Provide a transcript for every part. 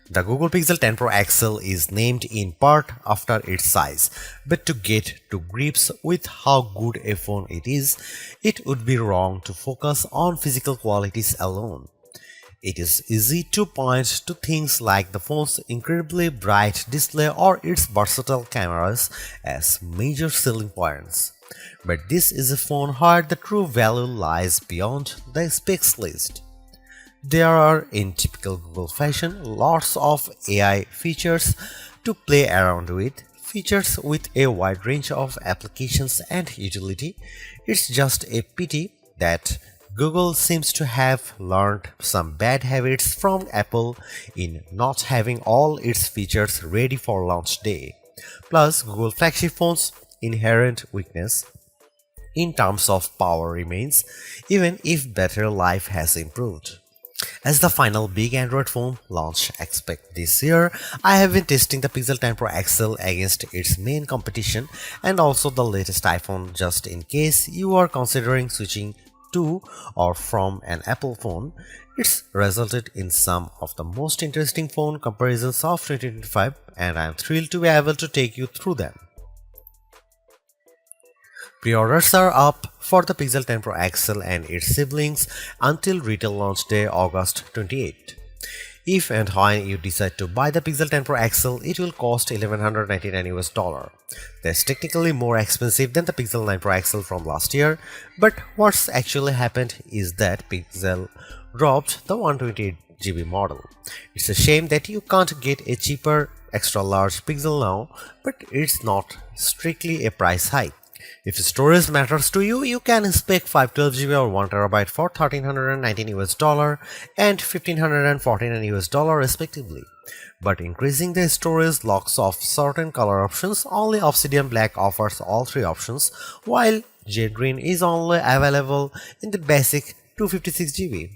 The Google Pixel 10 Pro XL is named in part after its size, but to get to grips with how good a phone it is, it would be wrong to focus on physical qualities alone. It is easy to point to things like the phone's incredibly bright display or its versatile cameras as major selling points. But this is a phone where the true value lies beyond the specs list. There are, in typical Google fashion, lots of AI features to play around with, features with a wide range of applications and utility. It's just a pity that Google seems to have learned some bad habits from Apple in not having all its features ready for launch day. Plus, Google flagship phones' inherent weakness in terms of power remains, even if battery life has improved. As the final big Android phone launch expect this year, I have been testing the Pixel 10 Pro XL against its main competition and also the latest iPhone just in case you are considering switching to or from an Apple phone. It's resulted in some of the most interesting phone comparisons of 2025 and I am thrilled to be able to take you through them. Pre-orders are up for the Pixel 10 Pro XL and its siblings until retail launch day August 28. If and when you decide to buy the Pixel 10 Pro XL, it will cost $1,199. That's technically more expensive than the Pixel 9 Pro XL from last year, but what's actually happened is that Pixel dropped the 128GB model. It's a shame that you can't get a cheaper extra large Pixel now, but it's not strictly a price hike. If storage matters to you, you can spec 512GB or 1TB for $1,319 and $1,549 respectively. But increasing the storage locks off certain color options. Only Obsidian Black offers all three options, while Jade Green is only available in the basic 256GB.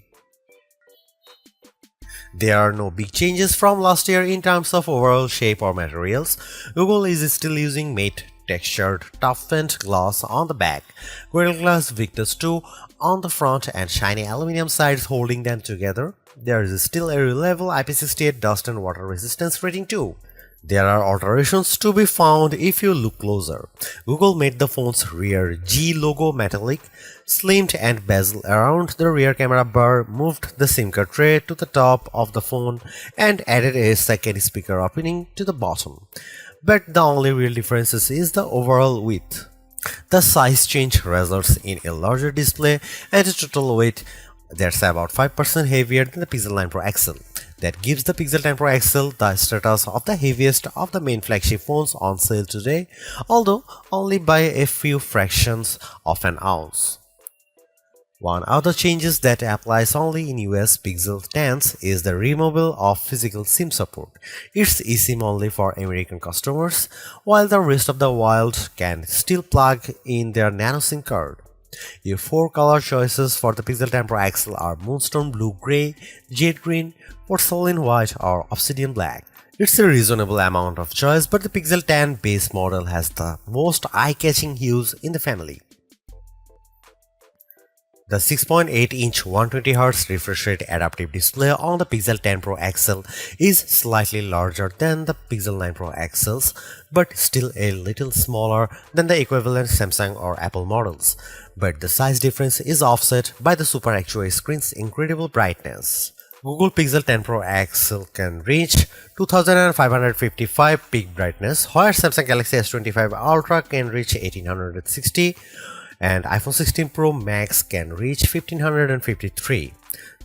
There are no big changes from last year in terms of overall shape or materials. Google is still using matte textured toughened glass on the back, Gorilla Glass Victus 2 on the front and shiny aluminum sides holding them together. There is still a reliable IP68 dust and water resistance rating too. There are alterations to be found if you look closer. Google made the phone's rear G logo metallic, slimmed and bezel around the rear camera bar, moved the SIM card tray to the top of the phone and added a second speaker opening to the bottom. But the only real difference is the overall width. The size change results in a larger display and a total weight that's about 5% heavier than the Pixel 9 Pro XL. That gives the Pixel 10 Pro XL the status of the heaviest of the main flagship phones on sale today, although only by a few fractions of an ounce. One other changes that applies only in US Pixel 10s is the removal of physical SIM support. It's eSIM only for American customers, while the rest of the world can still plug in their nano SIM card. Your four color choices for the Pixel 10 Pro XL are Moonstone Blue Gray, Jade Green, Porcelain White or Obsidian Black. It's a reasonable amount of choice, but the Pixel 10 base model has the most eye-catching hues in the family. The 6.8-inch 120Hz refresh rate adaptive display on the Pixel 10 Pro XL is slightly larger than the Pixel 9 Pro XLs, but still a little smaller than the equivalent Samsung or Apple models. But the size difference is offset by the Super Actua screen's incredible brightness. Google Pixel 10 Pro XL can reach 2555 peak brightness, while Samsung Galaxy S25 Ultra can reach 1860. And iPhone 16 Pro Max can reach 1553.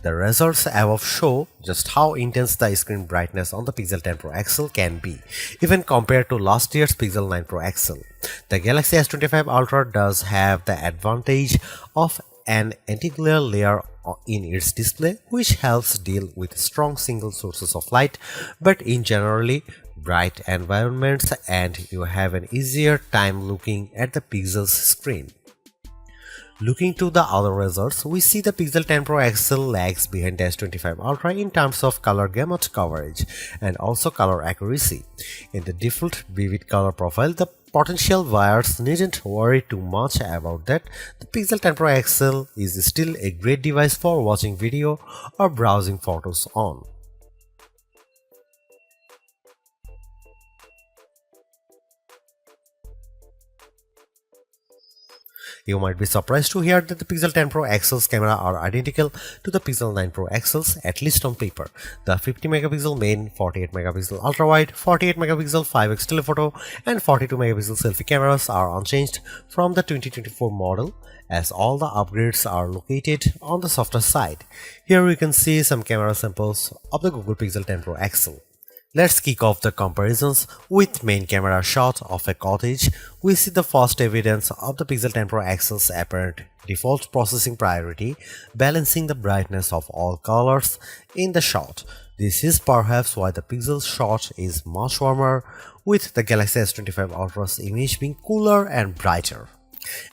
The results above show just how intense the screen brightness on the Pixel 10 Pro XL can be, even compared to last year's Pixel 9 Pro XL. The Galaxy S25 Ultra does have the advantage of an anti-glare layer in its display, which helps deal with strong single sources of light, but in generally bright environments, and you have an easier time looking at the Pixel's screen. Looking to the other results, we see the Pixel 10 Pro XL lags behind the S25 Ultra in terms of color gamut coverage and also color accuracy. In the default vivid color profile, the potential buyers needn't worry too much about that. The Pixel 10 Pro XL is still a great device for watching video or browsing photos on. You might be surprised to hear that the Pixel 10 Pro XL's camera are identical to the Pixel 9 Pro XL's, at least on paper. The 50 megapixel main, 48 megapixel ultra-wide, 48 megapixel 5x telephoto and 42 megapixel selfie cameras are unchanged from the 2024 model, as all the upgrades are located on the softer side. Here we can see some camera samples of the Google Pixel 10 Pro XL. Let's kick off the comparisons with main camera shot of a cottage. We see the first evidence of the Pixel 10 Pro XL's apparent default processing priority, balancing the brightness of all colors in the shot. This is perhaps why the Pixel shot is much warmer, with the Galaxy S25 Ultra's image being cooler and brighter.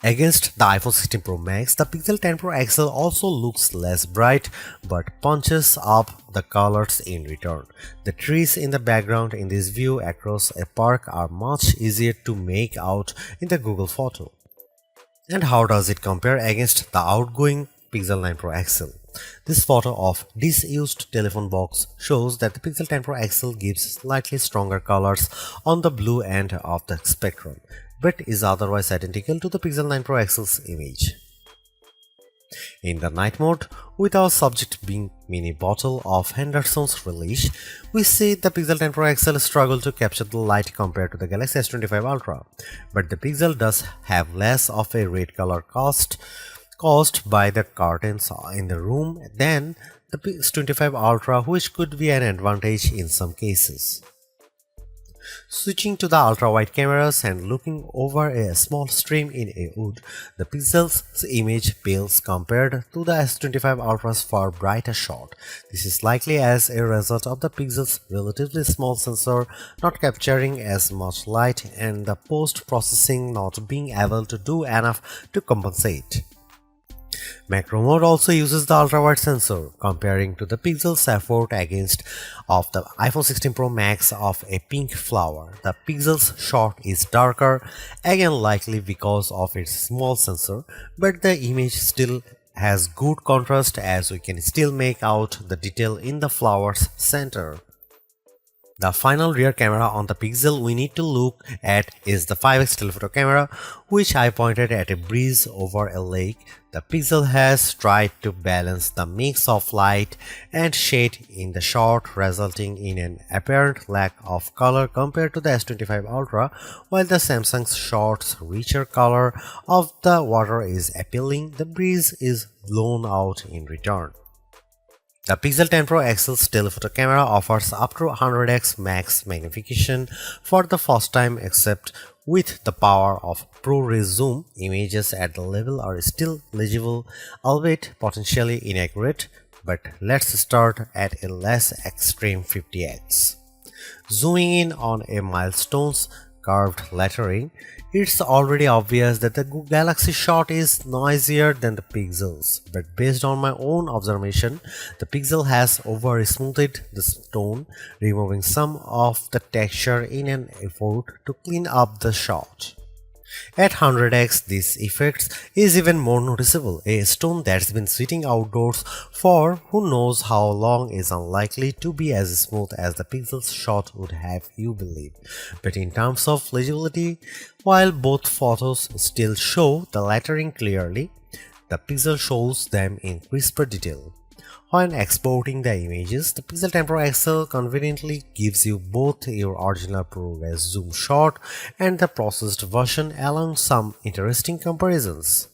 Against the iPhone 16 Pro Max, the Pixel 10 Pro XL also looks less bright but punches up the colors in return. The trees in the background in this view across a park are much easier to make out in the Google photo. And how does it compare against the outgoing Pixel 9 Pro XL? This photo of disused telephone box shows that the Pixel 10 Pro XL gives slightly stronger colors on the blue end of the spectrum, but is otherwise identical to the Pixel 9 Pro XL's image. In the night mode, with our subject being mini bottle of Henderson's relish, we see the Pixel 10 Pro XL struggle to capture the light compared to the Galaxy S25 Ultra, but the Pixel does have less of a red color caused by the curtains in the room than the S25 Ultra, which could be an advantage in some cases. Switching to the ultra-wide cameras and looking over a small stream in a wood, the Pixel's image pales compared to the S25 Ultra's far brighter shot. This is likely as a result of the Pixel's relatively small sensor not capturing as much light and the post-processing not being able to do enough to compensate. Macro mode also uses the ultra-wide sensor, comparing to the Pixel's effort against of the iPhone 16 Pro Max of a pink flower. The Pixel's shot is darker, again likely because of its small sensor, but the image still has good contrast as we can still make out the detail in the flower's center. The final rear camera on the Pixel we need to look at is the 5x telephoto camera, which I pointed at a breeze over a lake. The Pixel has tried to balance the mix of light and shade in the shot, resulting in an apparent lack of color compared to the S25 Ultra, while the Samsung's shot's richer color of the water is appealing. The breeze is blown out in return. The Pixel 10 Pro XL's telephoto camera offers up to 100x max magnification for the first time, except with the power of ProRes zoom. Images at the level are still legible, albeit potentially inaccurate, but let's start at a less extreme 50x. Zooming in on a milestone's curved lettering, it's already obvious that the Galaxy shot is noisier than the Pixel's, but based on my own observation, the Pixel has over-smoothed the stone, removing some of the texture in an effort to clean up the shot. At 100x, this effect is even more noticeable. A stone that's been sitting outdoors for who knows how long is unlikely to be as smooth as the Pixel's shot would have you believe. But in terms of legibility, while both photos still show the lettering clearly, the Pixel shows them in crisper detail. When exporting the images, the Pixel 10 Pro XL conveniently gives you both your original ProRes zoom shot and the processed version, along some interesting comparisons.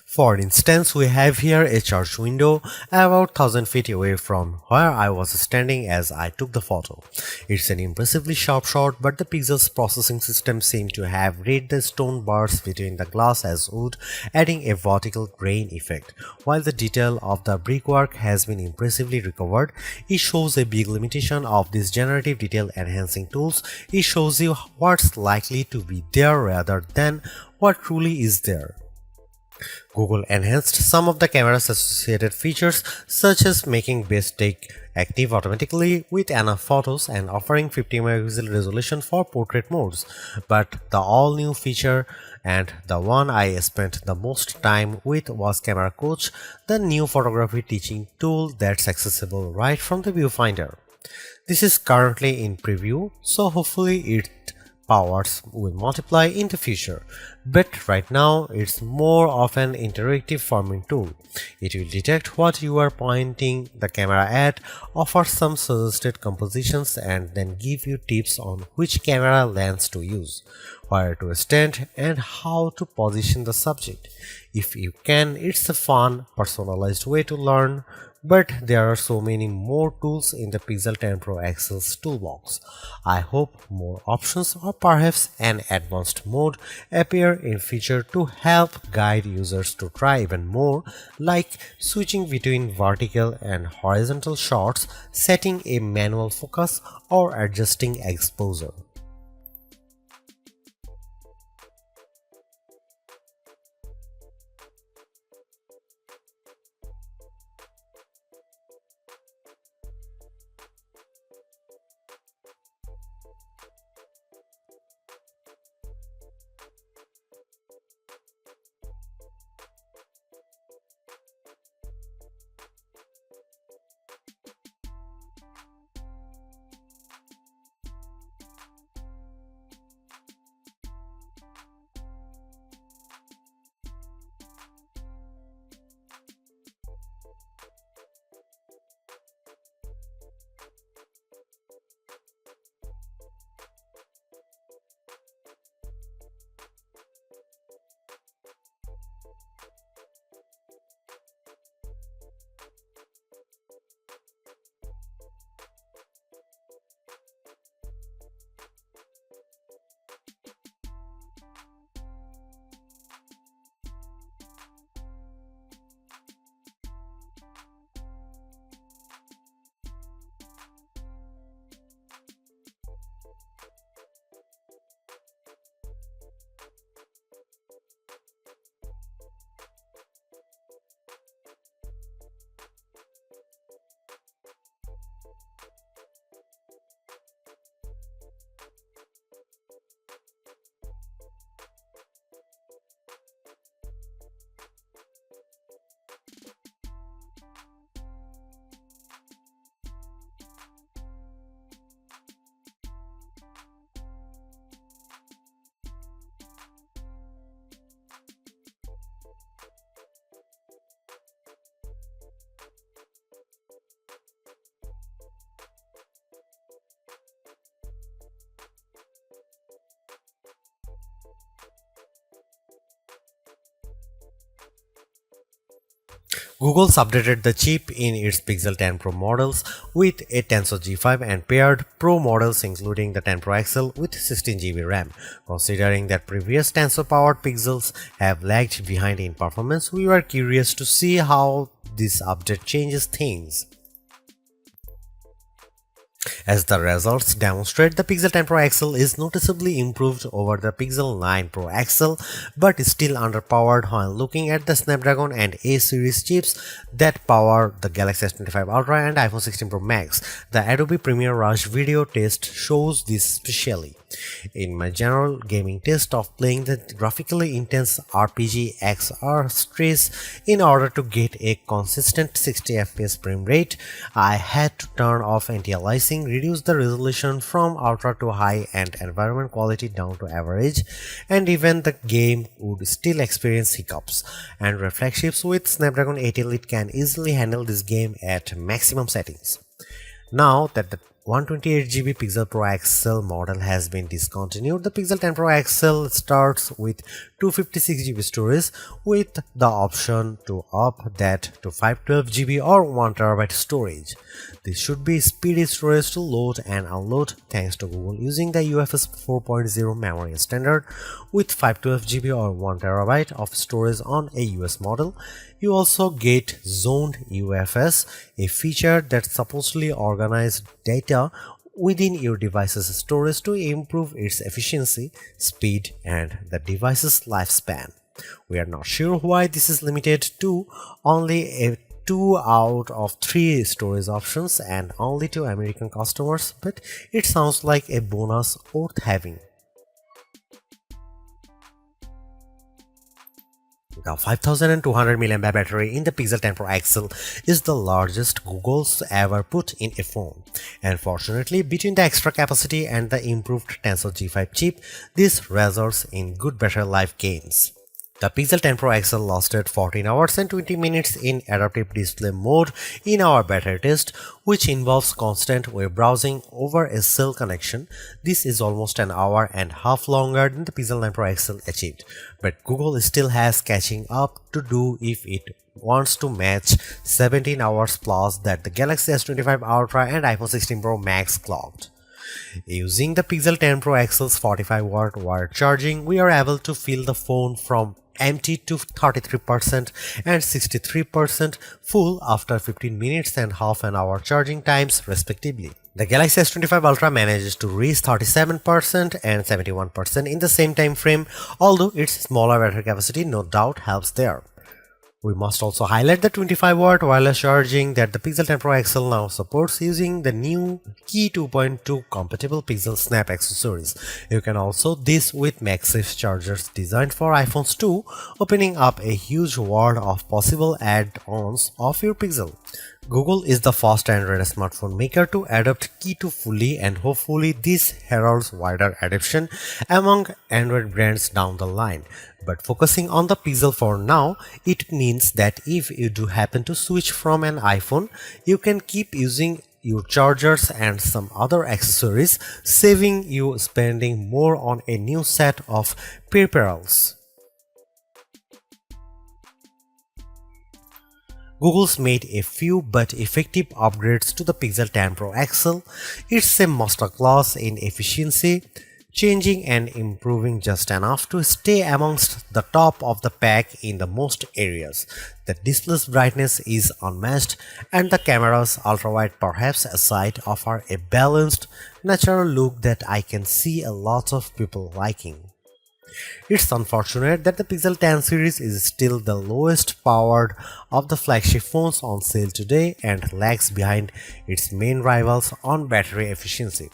For instance, we have here a church window about 1000 feet away from where I was standing as I took the photo. It's an impressively sharp shot, but the Pixel's processing system seemed to have read the stone bars between the glass as wood, adding a vertical grain effect. While the detail of the brickwork has been impressively recovered, it shows a big limitation of these generative detail enhancing tools. It shows you what's likely to be there rather than what truly is there. Google enhanced some of the camera's associated features, such as making best take active automatically with enough photos and offering 50 megapixel resolution for portrait modes. But the all-new feature, and the one I spent the most time with, was Camera Coach, the new photography teaching tool that's accessible right from the viewfinder. This is currently in preview, so hopefully it powers will multiply in the future, but right now it's more of an interactive forming tool. It will detect what you are pointing the camera at, offer some suggested compositions, and then give you tips on which camera lens to use, where to stand, and how to position the subject. If you can, it's a fun, personalized way to learn, but there are so many more tools in the Pixel 10 Pro XL's toolbox. I hope more options or perhaps an advanced mode appear in future to help guide users to try even more, like switching between vertical and horizontal shots, setting a manual focus, or adjusting exposure. Google's updated the chip in its Pixel 10 Pro models with a Tensor G5 and paired Pro models including the 10 Pro XL with 16GB RAM. Considering that previous Tensor-powered Pixels have lagged behind in performance, we were curious to see how this update changes things. As the results demonstrate, the Pixel 10 Pro XL is noticeably improved over the Pixel 9 Pro XL, but is still underpowered when looking at the Snapdragon and A series chips that power the Galaxy S25 Ultra and iPhone 16 Pro Max. The Adobe Premiere Rush video test shows this specially. In my general gaming test of playing the graphically intense RPG XR Stress in order to get a consistent 60 FPS frame rate, I had to turn off anti-aliasing, reduce the resolution from ultra to high and environment quality down to average, and even the game would still experience hiccups. And reflections with Snapdragon 8 Elite can easily handle this game at maximum settings. Now that the 128GB Pixel Pro XL model has been discontinued, the Pixel 10 Pro XL starts with 256GB storage with the option to up that to 512GB or 1TB storage. This should be speedy storage to load and unload thanks to Google using the UFS 4.0 memory standard with 512GB or 1TB of storage on a US model. You also get zoned UFS, a feature that supposedly organizes data within your device's storage to improve its efficiency, speed, and the device's lifespan. We are not sure why this is limited to only a 2 out of 3 storage options and only to American customers, but it sounds like a bonus worth having. The 5200 mAh battery in the Pixel 10 Pro XL is the largest Google's ever put in a phone. And fortunately, between the extra capacity and the improved Tensor G5 chip, this results in good battery life gains. The Pixel 10 Pro XL lasted 14 hours and 20 minutes in adaptive display mode in our beta test, which involves constant web browsing over a cell connection. This is almost an hour and a half longer than the Pixel 9 Pro XL achieved, but Google still has catching up to do if it wants to match 17 hours plus that the Galaxy S25 Ultra and iPhone 16 Pro Max clocked. Using the Pixel 10 Pro XL's 45-watt wired charging, we are able to fill the phone from empty to 33% and 63% full after 15 minutes and half an hour charging times respectively. The Galaxy S25 Ultra manages to reach 37% and 71% in the same time frame, although its smaller battery capacity no doubt helps there. We must also highlight the 25-watt wireless charging that the Pixel 10 Pro XL now supports using the new Key 2.2 compatible Pixel Snap accessories. You can also this with MagSafe chargers designed for iPhones too, opening up a huge world of possible add-ons of your Pixel. Google is the first Android smartphone maker to adopt Key 2 fully, and hopefully this heralds wider adoption among Android brands down the line. But focusing on the Pixel for now, it means that if you do happen to switch from an iPhone, you can keep using your chargers and some other accessories, saving you spending more on a new set of peripherals. Google's made a few but effective upgrades to the Pixel 10 Pro XL. It's a masterclass in efficiency, changing and improving just enough to stay amongst the top of the pack in the most areas. The display's brightness is unmatched, and the camera's ultrawide perhaps aside offer a balanced, natural look that I can see a lot of people liking. It's unfortunate that the Pixel 10 series is still the lowest powered of the flagship phones on sale today and lags behind its main rivals on battery efficiency.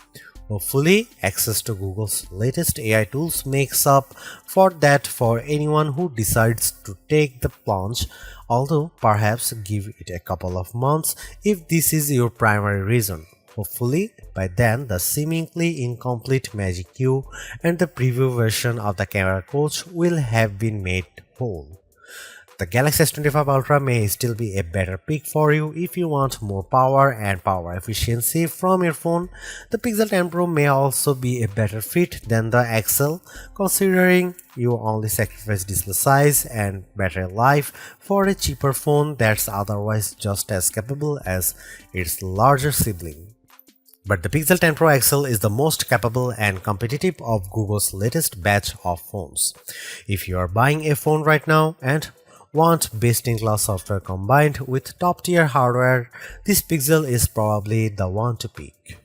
Hopefully, access to Google's latest AI tools makes up for that for anyone who decides to take the plunge, although perhaps give it a couple of months if this is your primary reason. Hopefully, by then the seemingly incomplete Magic Q and the preview version of the camera coach will have been made whole. The Galaxy S25 Ultra may still be a better pick for you if you want more power and power efficiency from your phone. The Pixel 10 Pro may also be a better fit than the XL, considering you only sacrifice display size and battery life for a cheaper phone that's otherwise just as capable as its larger sibling. But the Pixel 10 Pro XL is the most capable and competitive of Google's latest batch of phones. If you are buying a phone right now and want best-in-class software combined with top-tier hardware, this Pixel is probably the one to pick.